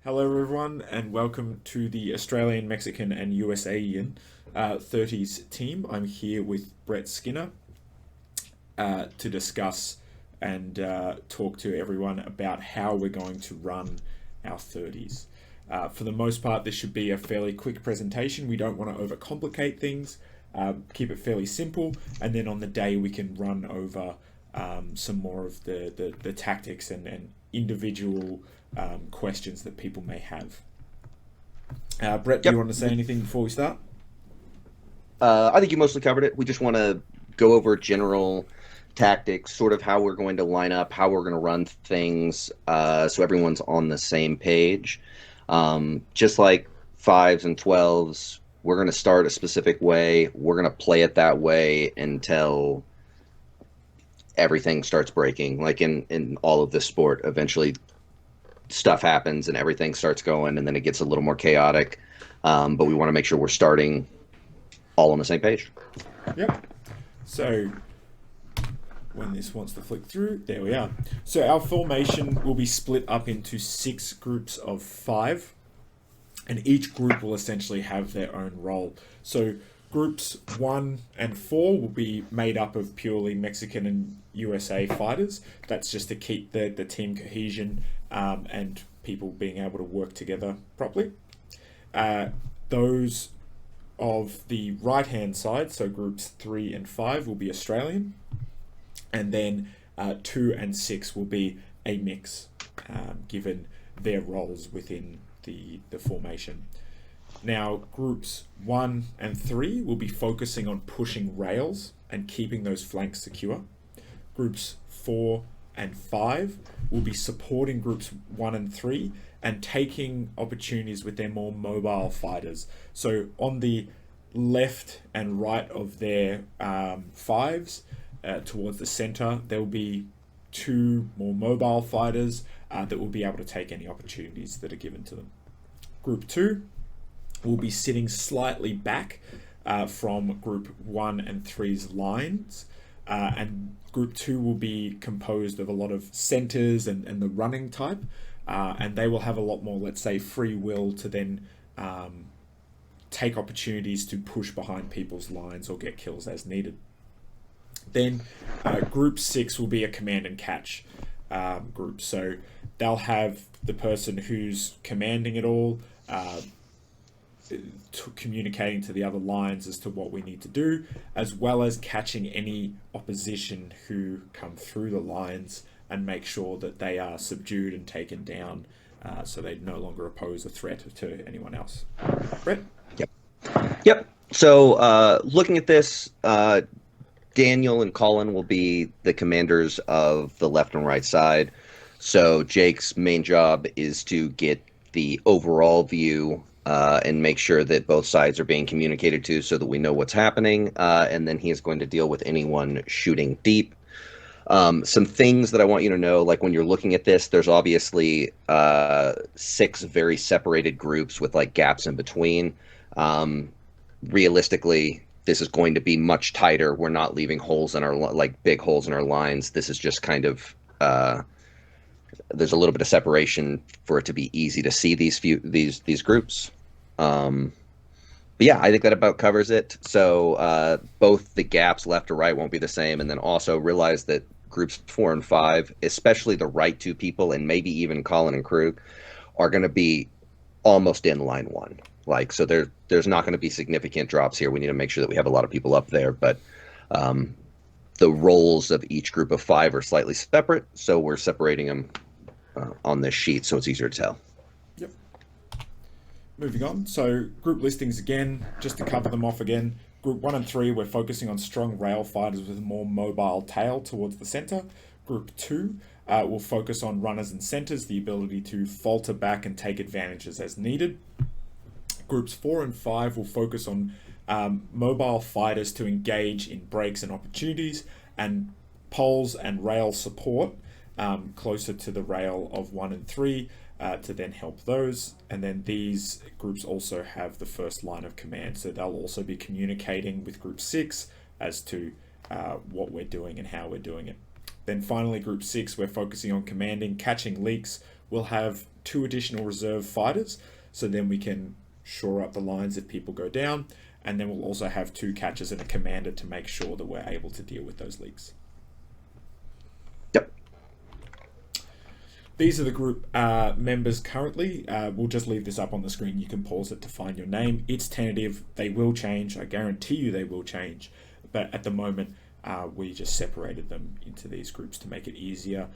Hello, everyone, and welcome to the Australian, Mexican, and USAian 30s team. I'm here with Brett Skinner to discuss and talk to everyone about how we're going to run our 30s. For the most part, this should be a fairly quick presentation. We don't want to overcomplicate things, keep it fairly simple, and then on the day we can run over some more of the tactics and individual questions that people may have. Brett, do you Yep. want to say anything before we start? I think you mostly covered it. We just want to go over general tactics, sort of how we're going to line up, how we're going to run things, so everyone's on the same page. Just like fives and 12s, we're going to start a specific way. We're going to play it that way until everything starts breaking. Like in all of this sport, eventually stuff happens and everything starts going, and then it gets a little more chaotic. But we want to make sure we're starting all on the same page. Yep. So when this wants to flick through, there we are. So our formation will be split up into 6 groups of 5, and each group will essentially have their own role. So groups 1 and 4 will be made up of purely Mexican and USA fighters. That's just to keep the team cohesion and people being able to work together properly. Those of the right hand side, so groups 3 and 5, will be Australian, and then 2 and 6 will be a mix, given their roles within the formation. Now, groups 1 and 3 will be focusing on pushing rails and keeping those flanks secure. Groups 4 and 5 will be supporting groups 1 and 3 and taking opportunities with their more mobile fighters. So on the left and right of their fives, towards the center, there will be 2 more mobile fighters that will be able to take any opportunities that are given to them. Group 2 will be sitting slightly back from group 1 and 3's lines, and group 2 will be composed of a lot of centers and the running type, and they will have a lot more, let's say, free will to then take opportunities to push behind people's lines or get kills as needed. Then group 6 will be a command and catch group. So they'll have the person who's commanding it all, communicating to the other lines as to what we need to do, as well as catching any opposition who come through the lines and make sure that they are subdued and taken down, so they no longer pose a threat to anyone else. Brett? Yep. Yep. So, looking at this, Daniel and Colin will be the commanders of the left and right side. So Jake's main job is to get the overall view and make sure that both sides are being communicated to so that we know what's happening. And then he is going to deal with anyone shooting deep. Some things that I want you to know, like when you're looking at this, there's obviously 6 very separated groups with like gaps in between. Realistically, this is going to be much tighter. We're not leaving holes in our like big holes in our lines. This is just kind of there's a little bit of separation for it to be easy to see these groups. But yeah, I think that about covers it. So both the gaps left to right won't be the same, and then also realize that groups 4 and 5, especially the right 2 people, and maybe even Colin and Krug, are going to be almost in line 1. Like, so there's not going to be significant drops here. We need to make sure that we have a lot of people up there, but the roles of each group of 5 are slightly separate, so we're separating them on this sheet so it's easier to tell. Yep. Moving on. So group listings again, just to cover them off again. Group 1 and 3, we're focusing on strong rail fighters with a more mobile tail towards the center. Group 2 will focus on runners and centers, the ability to falter back and take advantages as needed. Groups 4 and 5 will focus on mobile fighters to engage in breaks and opportunities, and poles and rail support closer to the rail of 1 and 3 to then help those. And then these groups also have the first line of command, so they'll also be communicating with group 6 as to what we're doing and how we're doing it. Then finally, group 6, we're focusing on commanding, catching leaks, we'll have 2 additional reserve fighters, so then we can shore up the lines if people go down, and then we'll also have 2 catchers and a commander to make sure that we're able to deal with those leaks. Yep. These are the group members currently. We'll just leave this up on the screen. You can pause it to find your name. It's tentative. They will change. I guarantee you they will change. But at the moment, we just separated them into these groups to make it easier.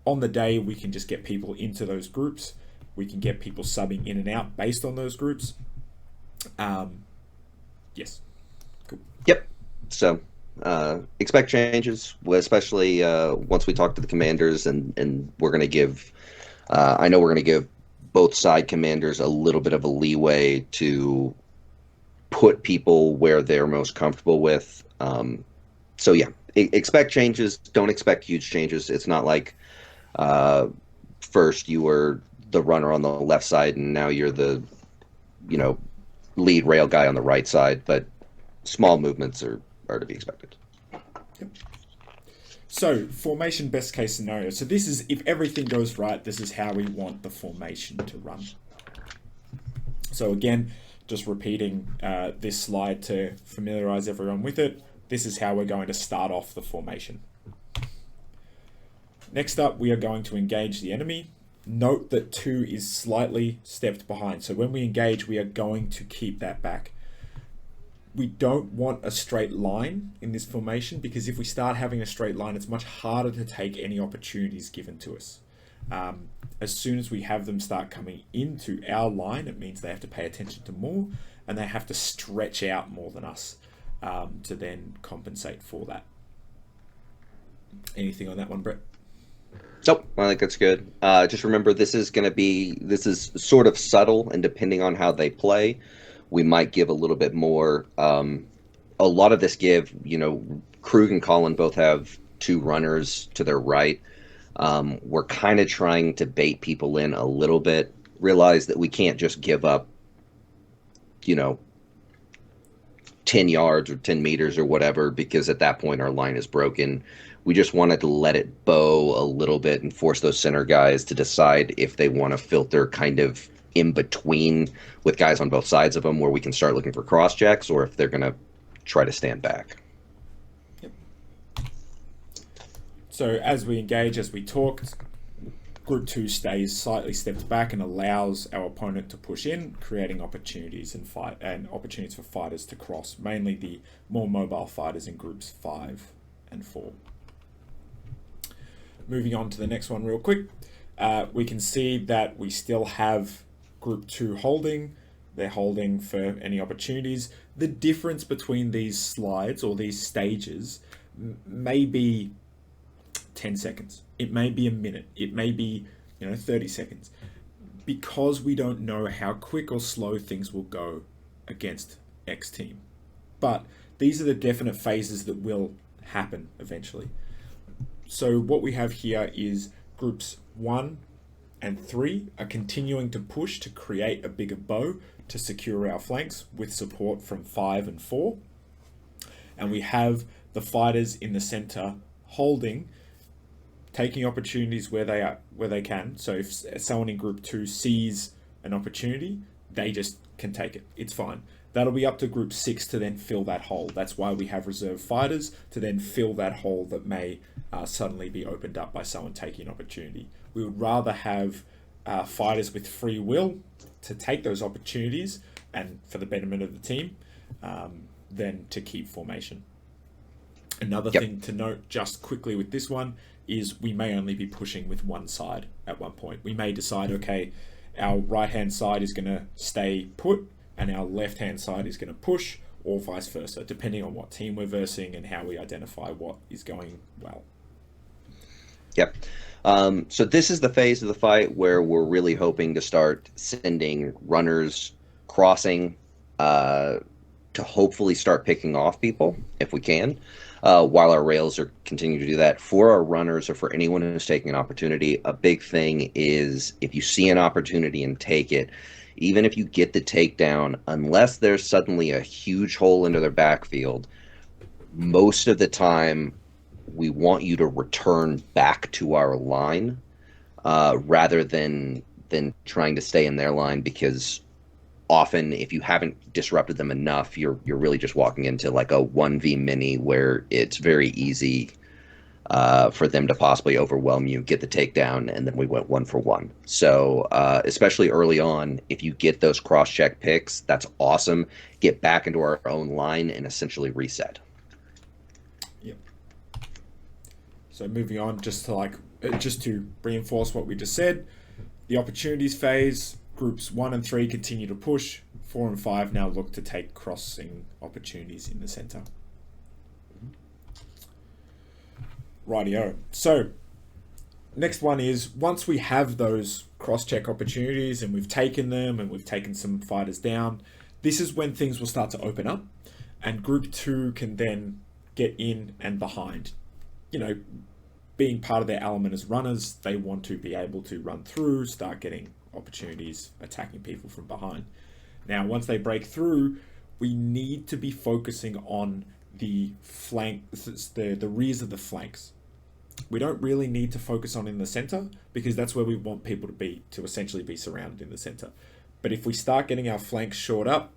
On the day, we can just get people into those groups. We can get people subbing in and out based on those groups. Yes. Cool. Yep. So expect changes, especially once we talk to the commanders, and we're going to give, I know we're going to give both side commanders a little bit of a leeway to put people where they're most comfortable with. So yeah, expect changes. Don't expect huge changes. It's not like first you were the runner on the left side and now you're the, lead rail guy on the right side, but small movements are to be expected. Yep. So formation best case scenario. So this is, if everything goes right, this is how we want the formation to run. So again, just repeating this slide to familiarize everyone with it. This is how we're going to start off the formation. Next up, we are going to engage the enemy. Note that 2 is slightly stepped behind. So when we engage, we are going to keep that back. We don't want a straight line in this formation, because if we start having a straight line, it's much harder to take any opportunities given to us. As soon as we have them start coming into our line, it means they have to pay attention to more, and they have to stretch out more than us to then compensate for that. Anything on that one, Brett? Nope, I think that's good. Just remember, this is sort of subtle, and depending on how they play, we might give a little bit more. A lot of this give, Krug and Colin both have 2 runners to their right. We're kind of trying to bait people in a little bit. Realize that we can't just give up, 10 yards or 10 meters or whatever, because at that point our line is broken. We just wanted to let it bow a little bit and force those center guys to decide if they want to filter kind of in between with guys on both sides of them, where we can start looking for cross checks, or if they're going to try to stand back. Yep. So as we engage, as we talked, Group 2 stays slightly stepped back and allows our opponent to push in, creating opportunities and opportunities for fighters to cross, mainly the more mobile fighters in Groups 5 and 4. Moving on to the next one real quick, we can see that we still have Group 2 holding. They're holding for any opportunities. The difference between these slides or these stages may be 10 seconds. It may be a minute. It may be 30 seconds. Because we don't know how quick or slow things will go against X team. But these are the definite phases that will happen eventually. So what we have here is Groups 1 and 3 are continuing to push to create a bigger bow to secure our flanks with support from 5 and 4. And we have the fighters in the center holding, taking opportunities where they can. So if someone in Group 2 sees an opportunity, they just can take it. It's fine. That'll be up to Group 6 to then fill that hole. That's why we have reserve fighters, to then fill that hole that may suddenly be opened up by someone taking an opportunity. We would rather have fighters with free will to take those opportunities and for the betterment of the team than to keep formation. Another thing to note just quickly with this one is we may only be pushing with one side at one point. We may decide, okay, our right-hand side is going to stay put and our left-hand side is going to push, or vice versa, depending on what team we're versing and how we identify what is going well. Yep. So this is the phase of the fight where we're really hoping to start sending runners crossing to hopefully start picking off people if we can, while our rails are continuing to do that. For our runners, or for anyone who's taking an opportunity, a big thing is if you see an opportunity and take it, even if you get the takedown, unless there's suddenly a huge hole into their backfield, most of the time we want you to return back to our line. rather than trying to stay in their line, because often if you haven't disrupted them enough, you're really just walking into like a 1v mini where it's very easy for them to possibly overwhelm you, get the takedown, and then we went 1-for-1. So especially early on, if you get those cross-check picks, that's awesome. Get back into our own line and essentially reset. Yep. So moving on, just to reinforce what we just said, the opportunities phase, groups 1 and 3 continue to push. 4 and 5 now look to take crossing opportunities in the center. Rightio. So next one is, once we have those cross-check opportunities and we've taken them and we've taken some fighters down, this is when things will start to open up and group 2 can then get in and behind. You know, being part of their element as runners, they want to be able to run through, start getting opportunities, attacking people from behind. Now, once they break through, we need to be focusing on the flank, the rears of the flanks. We don't really need to focus on in the center, because that's where we want people to be, to essentially be surrounded in the center. But if we start getting our flanks shored up,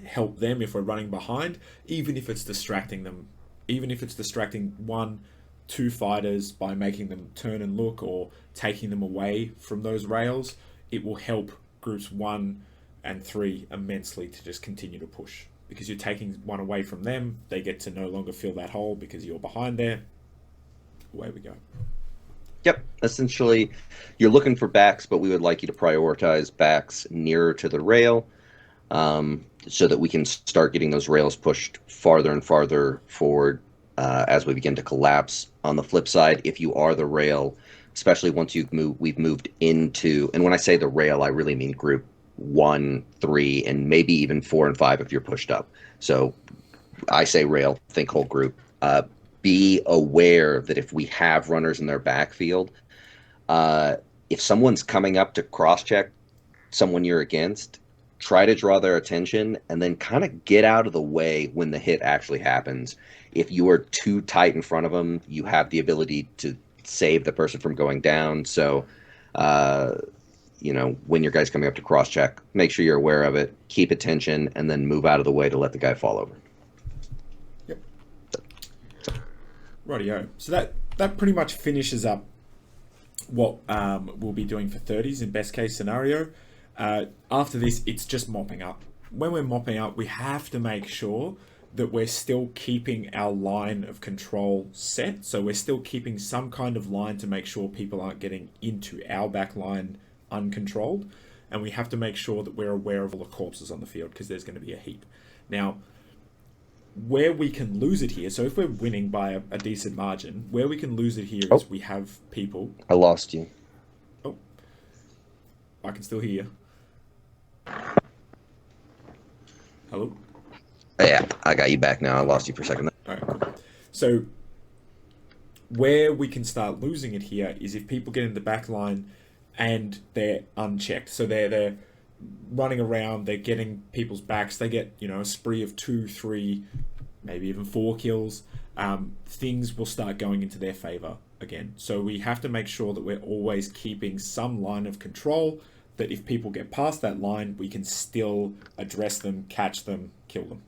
help them if we're running behind, even if it's distracting them, even if it's distracting 1-2 fighters by making them turn and look or taking them away from those rails, it will help groups 1 and 3 immensely to just continue to push. Because you're taking one away from them, they get to no longer fill that hole because you're behind there. Away we go. Yep. Essentially, you're looking for backs, but we would like you to prioritize backs nearer to the rail, so that we can start getting those rails pushed farther and farther forward as we begin to collapse. On the flip side, if you are the rail, especially once we've moved into, and when I say the rail, I really mean group 1, 3, and maybe even 4 and 5 if you're pushed up. So I say rail, think whole group. Be aware that if we have runners in their backfield, if someone's coming up to cross-check someone you're against, try to draw their attention and then kind of get out of the way when the hit actually happens. If you are too tight in front of them, you have the ability to save the person from going down. So, when your guy's coming up to cross-check, make sure you're aware of it, keep attention, and then move out of the way to let the guy fall over. Rightio. So that pretty much finishes up what we'll be doing for 30s in best case scenario. After this, it's just mopping up. When we're mopping up, we have to make sure that we're still keeping our line of control set. So we're still keeping some kind of line to make sure people aren't getting into our back line uncontrolled. And we have to make sure that we're aware of all the corpses on the field, because there's going to be a heap. Now, where we can lose it here, so if we're winning by a decent margin, where we can lose it here is we have people... I lost you. Oh. I can still hear you. Hello? Yeah, I got you back now. I lost you for a second. All right, cool. So where we can start losing it here is if people get in the back line and they're unchecked. So they're running around, they're getting people's backs, they get, a spree of 2, 3, maybe even 4 kills. Things will start going into their favor again. So we have to make sure that we're always keeping some line of control, that if people get past that line, we can still address them, catch them, kill them.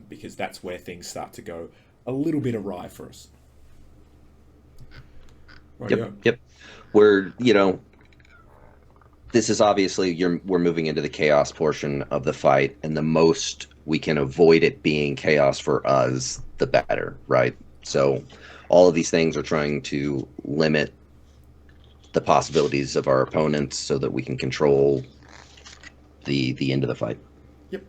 Because that's where things start to go a little bit awry for us. Right, Yep. We're, this is obviously, we're moving into the chaos portion of the fight, and the most we can avoid it being chaos for us, the better, right? So all of these things are trying to limit the possibilities of our opponents so that we can control the end of the fight. Yep.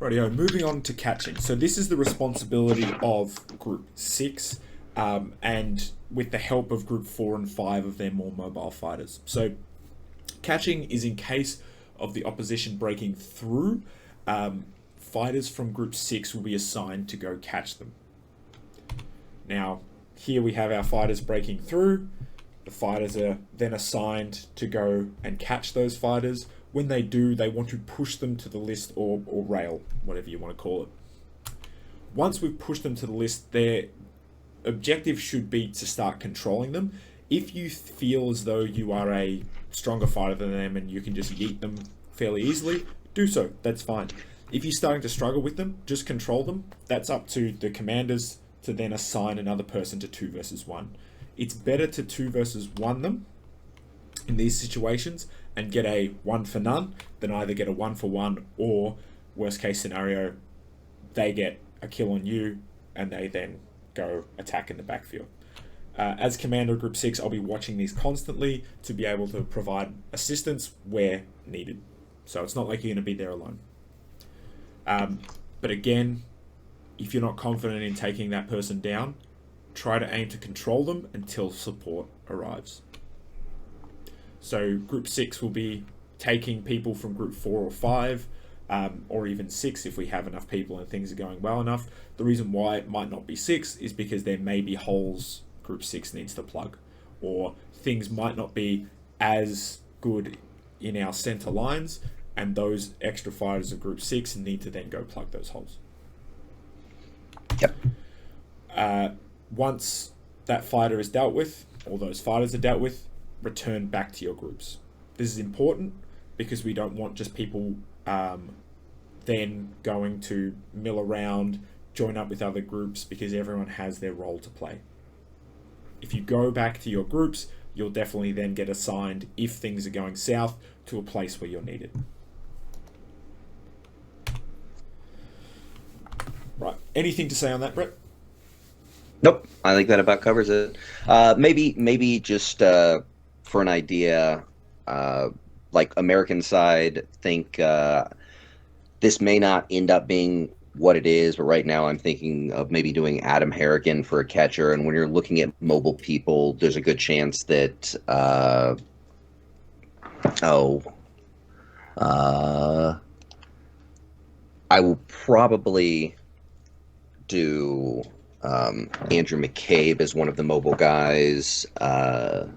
Rightio, moving on to catching. So this is the responsibility of Group 6, and with the help of Group 4 and 5 of their more mobile fighters. So catching is in case of the opposition breaking through, fighters from Group 6 will be assigned to go catch them. Now, here we have our fighters breaking through. The fighters are then assigned to go and catch those fighters. When they do, they want to push them to the list or rail, whatever you want to call it. Once we've pushed them to the list, their objective should be to start controlling them. If you feel as though you are a stronger fighter than them and you can just yeet them fairly easily, do so. That's fine. If you're starting to struggle with them, just control them. That's up to the commanders to then assign another person to 2 versus 1. It's better to 2 versus 1 them in these situations and get a 1 for none than either get a 1 for 1 or, worst case scenario, they get a kill on you and they then go attack in the backfield. As commander of Group 6, I'll be watching these constantly to be able to provide assistance where needed. So it's not like you're going to be there alone. But again, if you're not confident in taking that person down, try to aim to control them until support arrives. So Group 6 will be taking people from Group 4 or 5, or even 6 if we have enough people and things are going well enough. The reason why it might not be 6 is because there may be holes Group 6 needs to plug, or things might not be as good in our center lines, and those extra fighters of Group 6 need to then go plug those holes. Yep. Once that fighter is dealt with, or those fighters are dealt with, return back to your groups. This is important because we don't want just people then going to mill around, join up with other groups, because everyone has their role to play. If you go back to your groups, you'll definitely then get assigned, if things are going south, to a place where you're needed. Right. Anything to say on that, Brett? Nope. I think that about covers it. Maybe just for an idea, like American side, think this may not end up being what it is, but right now I'm thinking of maybe doing Adam Harrigan for a catcher. And when you're looking at mobile people, there's a good chance that I will probably do Andrew McCabe as one of the mobile guys, and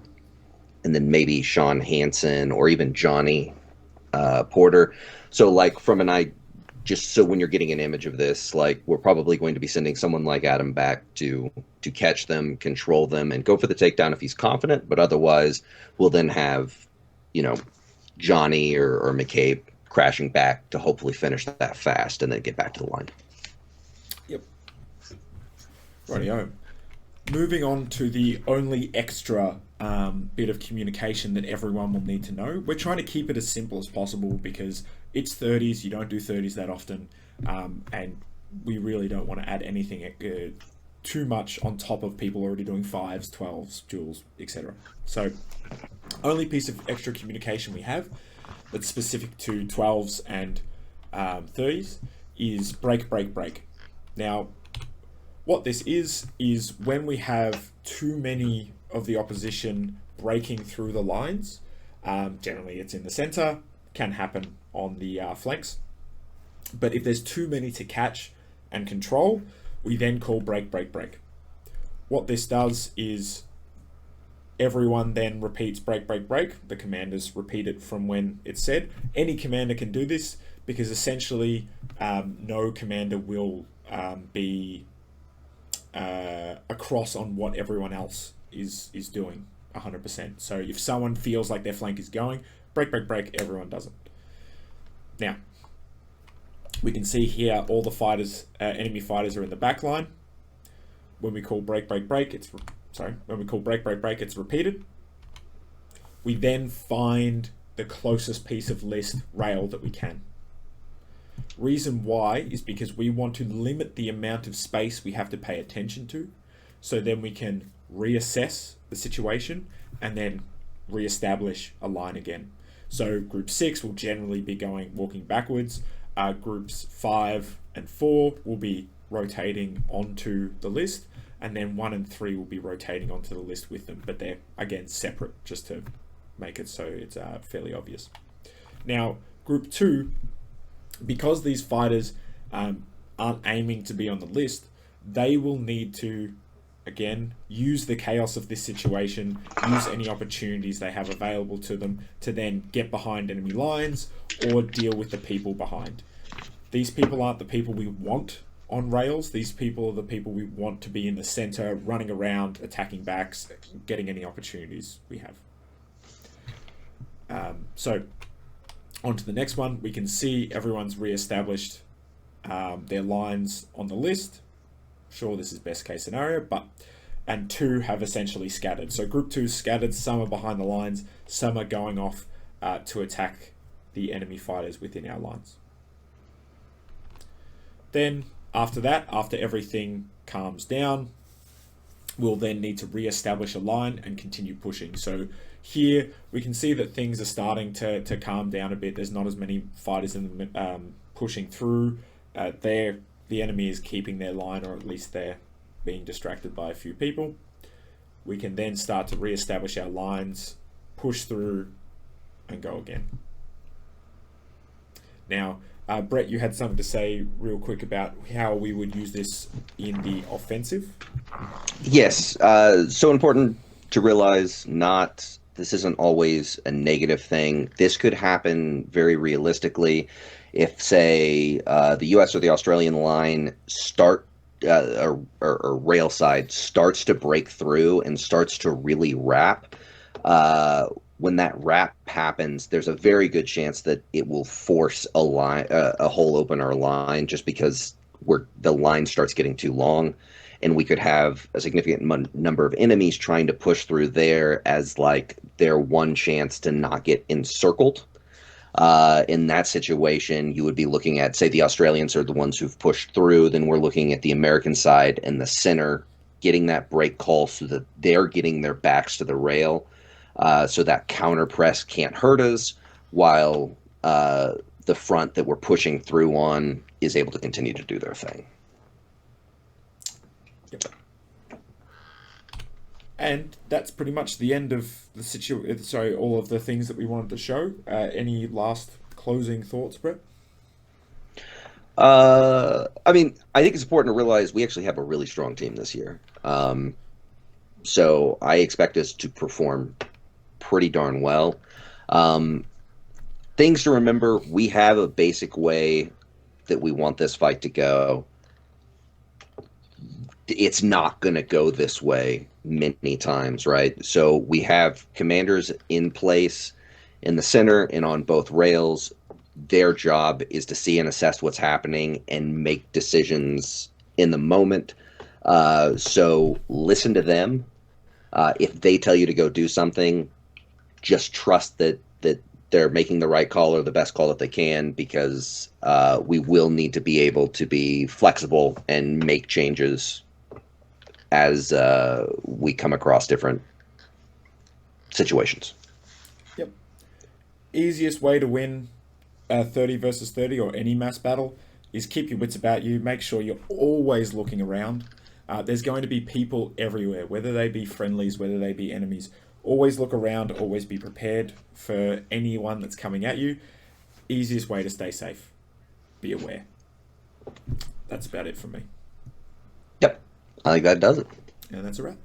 then maybe Sean Hansen or even Johnny Porter. So like just so when you're getting an image of this, like we're probably going to be sending someone like Adam back to catch them, control them, and go for the takedown if he's confident. But otherwise, we'll then have, Johnny or McCabe crashing back to hopefully finish that fast and then get back to the line. Yep. Rightio. Moving on to the only extra bit of communication that everyone will need to know. We're trying to keep it as simple as possible because it's 30s, you don't do 30s that often, and we really don't want to add anything too much on top of people already doing 5s, 12s, duels, etc. So, only piece of extra communication we have that's specific to 12s and 30s is break, break, break. Now, what this is when we have too many of the opposition breaking through the lines, generally it's in the center, can happen on the flanks, but if there's too many to catch and control, we then call break, break, break. What this does is everyone then repeats break, break, break. The commanders repeat it from when it's said. Any commander can do this because essentially no commander will be across on what everyone else is doing 100%. So if someone feels like their flank is going, break, break, break, everyone does it. Now, we can see here all the fighters, enemy fighters are in the back line. When we call break, break, break, when we call break, break, break, it's repeated. We then find the closest piece of list rail that we can. Reason why is because we want to limit the amount of space we have to pay attention to, so then we can reassess the situation and then reestablish a line again. So group 6 will generally be walking backwards. Groups 5 and 4 will be rotating onto the list, and then 1 and 3 will be rotating onto the list with them, but they're again separate just to make it so it's fairly obvious. Now group 2, because these fighters aren't aiming to be on the list, they will need to again use the chaos of this situation, use any opportunities they have available to them to then get behind enemy lines or deal with the people behind. These people aren't the people we want on rails. These people are the people we want to be in the center, running around, attacking backs, getting any opportunities we have. So on to the next one. We can see everyone's re-established their lines on the list. Sure, this is best case scenario, and 2 have essentially scattered. So group 2 is scattered, some are behind the lines, some are going off to attack the enemy fighters within our lines. Then after that, after everything calms down, we'll then need to re-establish a line and continue pushing. So here we can see that things are starting to calm down a bit. There's not as many fighters in the, pushing through. The enemy is keeping their line, or at least they're being distracted by a few people. We can then start to re-establish our lines, push through, and go again. Now, Brett, you had something to say real quick about how we would use this in the offensive. Yes, so important to realize this isn't always a negative thing. This could happen very realistically if, say, the US or the Australian line or rail side starts to break through and starts to really wrap. When that wrap happens, there's a very good chance that it will force a hole open our line, just because the line starts getting too long, and we could have a significant number of enemies trying to push through there as like their one chance to not get encircled. In that situation, you would be looking at, say, the Australians are the ones who've pushed through. Then we're looking at the American side and the center getting that break call so that they're getting their backs to the rail, so that counter press can't hurt us, while the front that we're pushing through on is able to continue to do their thing. Yep. And that's pretty much the end of the situation. So all of the things that we wanted to show. Any last closing thoughts, Brett? I mean, I think it's important to realize we actually have a really strong team this year. So I expect us to perform pretty darn well. Things to remember: we have a basic way that we want this fight to go. It's not going to go this way many times, right? So we have commanders in place in the center and on both rails. Their job is to see and assess what's happening and make decisions in the moment. So listen to them. If they tell you to go do something, just trust that they're making the right call or the best call that they can, because we will need to be able to be flexible and make changes as we come across different situations. Yep. Easiest way to win 30 versus 30 or any mass battle is keep your wits about you. Make sure you're always looking around. There's going to be people everywhere, whether they be friendlies, whether they be enemies. Always look around, always be prepared for anyone that's coming at you. Easiest way to stay safe. Be aware. That's about it from me. Yep. I think that does it. And that's a wrap.